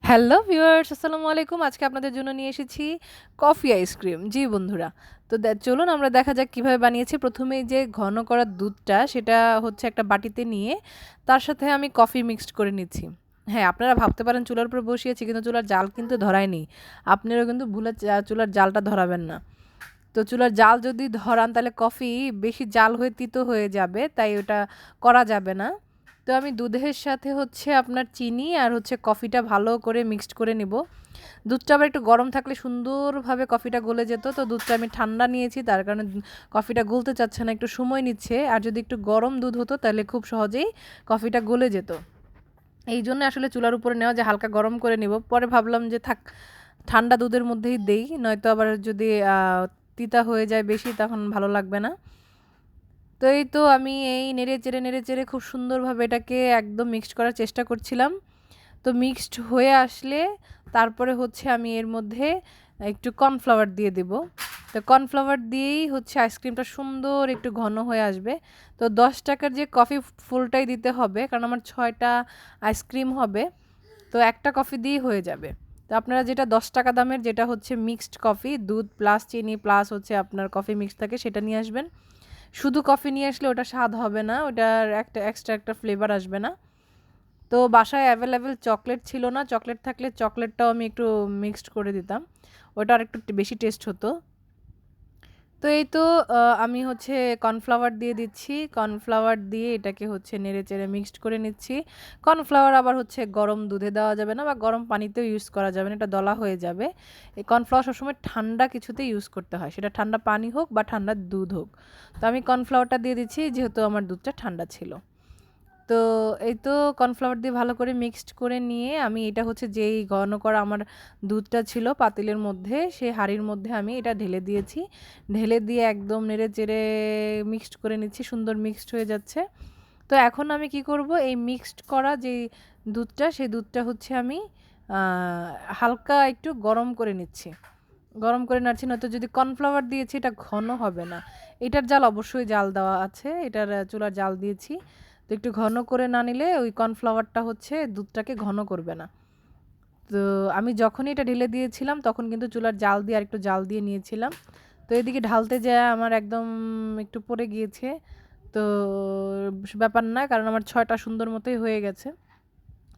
Hello viewers, আসসালামু আলাইকুম। আজকে আপনাদের জন্য নিয়ে এসেছি কফি আইসক্রিম। জি বন্ধুরা, তো চলুন আমরা দেখা যাক কীভাবে বানিয়েছি। প্রথমেই যে ঘন করা দুধটা সেটা হচ্ছে একটা বাটিতে নিয়ে তার সাথে আমি কফি মিক্সড করে নিচ্ছি। হ্যাঁ, আপনারা ভাবতে পারেন চুলার উপরে বসিয়েছি কিন্তু চুলার জাল কিন্তু ধরায়নি। আপনারাও কিন্তু ভুলে চুলার জালটা ধরাবেন না। তো চুলার জাল যদি ধরান তাহলে কফি বেশি জাল হয়ে তিতো হয়ে যাবে, তাই ওটা করা যাবে না। তো আমি দুধের সাথে হচ্ছে আপনার চিনি আর হচ্ছে কফিটা ভালো করে মিক্সড করে নিব। দুধটা আবার একটু গরম থাকলে সুন্দরভাবে কফিটা গলে যেত। তো দুধটা আমি ঠান্ডা নিয়েছি, তার কারণে কফিটা গলতে চাচ্ছে না, একটু সময় নিচ্ছে। আর যদি একটু গরম দুধ হতো তাহলে খুব সহজেই কফিটা গলে যেত। এই জন্য আসলে চুলার উপরে নেওয়া, যে হালকা গরম করে নিব। পরে ভাবলাম যে থাক, ঠান্ডা দুধের মধ্যেই দেই, নয়তো আবার যদি তিতা হয়ে যায় বেশি তখন ভালো লাগবে না। তো এই তো আমি এই নেড়ে চেড়ে খুব সুন্দরভাবে এটাকে একদম মিক্সড করার চেষ্টা করছিলাম। তো মিক্সড হয়ে আসলে তারপরে হচ্ছে আমি এর মধ্যে একটু কর্নফ্লাওয়ার দিয়ে দেব। তো কর্নফ্লাওয়ার দিয়েই হচ্ছে আইসক্রিমটা সুন্দর একটু ঘন হয়ে আসবে। তো 10 টাকার যে কফি ফুলটাই দিতে হবে, কারণ আমার 6টা আইসক্রিম হবে। তো একটা কফি দিয়েই হয়ে যাবে। তো আপনারা যেটা 10 টাকা দামের, যেটা হচ্ছে মিক্সড কফি, দুধ প্লাস চিনি প্লাস হচ্ছে আপনার কফি মিক্স থাকে, সেটা নিয়ে আসবেন। শুধু কফি নিয়ে আসলে ওটা স্বাদ হবে না, ওটার একটা এক্সট্রা একটা ফ্লেভার আসবে না। তো বাসায় অ্যাভেলেবেল চকলেট ছিল না, চকলেট থাকলে চকলেটটাও আমি একটু মিক্সড করে দিতাম, ওটা আর একটু বেশি টেস্ট হতো। তো এই তো আমি হচ্ছে কর্নফ্লাওয়ার দিয়ে দিচ্ছি। কর্নফ্লাওয়ার দিয়ে এটাকে হচ্ছে নেড়েচেড়ে মিক্সড করে নিচ্ছি। কর্নফ্লাওয়ার আবার হচ্ছে গরম দুধে দেওয়া যাবে না বা গরম পানিতেও ইউজ করা যাবে না, এটা দলা হয়ে যাবে। এই কর্নফ্লাওয়ার সবসময় ঠান্ডা কিছুতে ইউজ করতে হয়, সেটা ঠান্ডা পানি হোক বা ঠান্ডা দুধ হোক। তো আমি কর্নফ্লাওয়ারটা দিয়ে দিচ্ছি যেহেতু আমার দুধটা ঠান্ডা ছিল। তো এই তো কর্নফ্লাওয়ার দিয়ে ভালো করে মিক্সড করে নিয়ে আমি এটা হচ্ছে যেই ঘন করা আমার দুধটা ছিল পাতিলের মধ্যে, সেই হাঁড়ির মধ্যে আমি এটা ঢেলে দিয়েছি। ঢেলে দিয়ে একদম নেড়ে চেড়ে মিক্সড করে নিচ্ছি, সুন্দর মিক্সড হয়ে যাচ্ছে। তো এখন আমি কি করব, এই মিক্সড করা যেই দুধটা, সেই দুধটা হচ্ছে আমি হালকা একটু গরম করে নিচ্ছি। গরম করে নাড়ছি, নয়তো যদি কর্নফ্লাওয়ার দিয়েছি এটা ঘন হবে না। এটার জাল অবশ্যই জাল দেওয়া আছে, এটার চুলার জাল দিয়েছি। তো একটু ঘন করে না নিলে ওই কর্নফ্লাওয়ারটা হচ্ছে দুধটাকে ঘন করবে না। তো আমি যখনই এটা ঢেলে দিয়েছিলাম তখন কিন্তু চুলার জাল দিয়ে আরেকটু জাল দিয়ে নিয়েছিলাম। তো এদিকে ঢালতে যেয়ে আমার একদম একটু পড়ে গিয়েছে। তো ব্যাপার না, কারণ আমার 6টা সুন্দর মতোই হয়ে গেছে।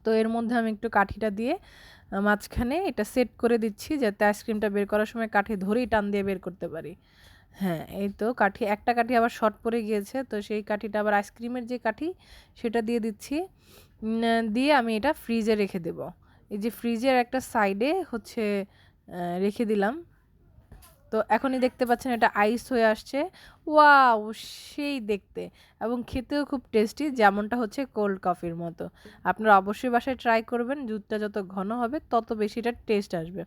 তো এর মধ্যে আমি একটু কাঠিটা দিয়ে মাঝখানে এটা সেট করে দিচ্ছি, যাতে আইসক্রিমটা বের করার সময় কাঠি ধরেই টান দিয়ে বের করতে পারি। হ্যাঁ, এই তো একটা কাঠি আবার শর্ট পড়ে গিয়েছে, তো সেই কাঠিটা আবার আইসক্রিমের যে কাঠি সেটা দিয়ে দিচ্ছি। দিয়ে আমি এটা ফ্রিজে রেখে দেব। এই যে ফ্রিজের একটা সাইডে হচ্ছে রেখে দিলাম। তো এখনই দেখতে পাচ্ছেন এটা আইস হয়ে আসছে। ওয়াও! সেই দেখতে, এবং খেতেও খুব টেস্টি, যেমনটা হচ্ছে কোল্ড কফির মতো। আপনারা অবশ্যই বাসায় ট্রাই করবেন। দুধটা যত ঘন হবে তত বেশি এটার টেস্ট আসবে।